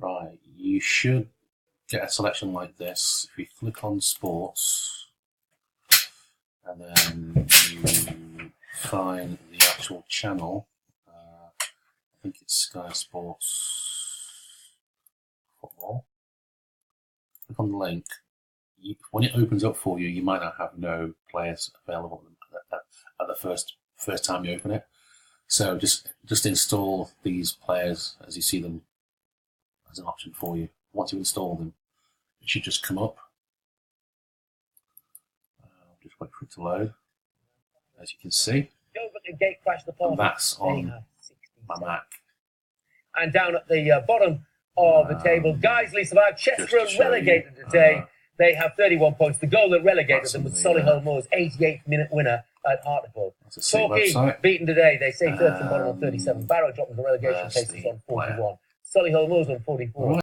Right, you should get a selection like this. If you click on sports, and then you find the actual channel, I think it's Sky Sports Football. Click on the link. When it opens up for you, you might not have no players available at the first time you open it. So just install these players as you see them as an option for you. Once you install them, it should just come up. Just wait for it to load. As you can see, and that's on my Mac. And down at the bottom of the table, Guiseley survived. Chester relegated today. They have 31 points. The goal that relegated them was Solihull Moors, 88th minute winner at Hartlepool. Torquay beaten today. They say 13 bottom on 37. Barrow dropped the relegation cases on 41. Solihull Moors on 44.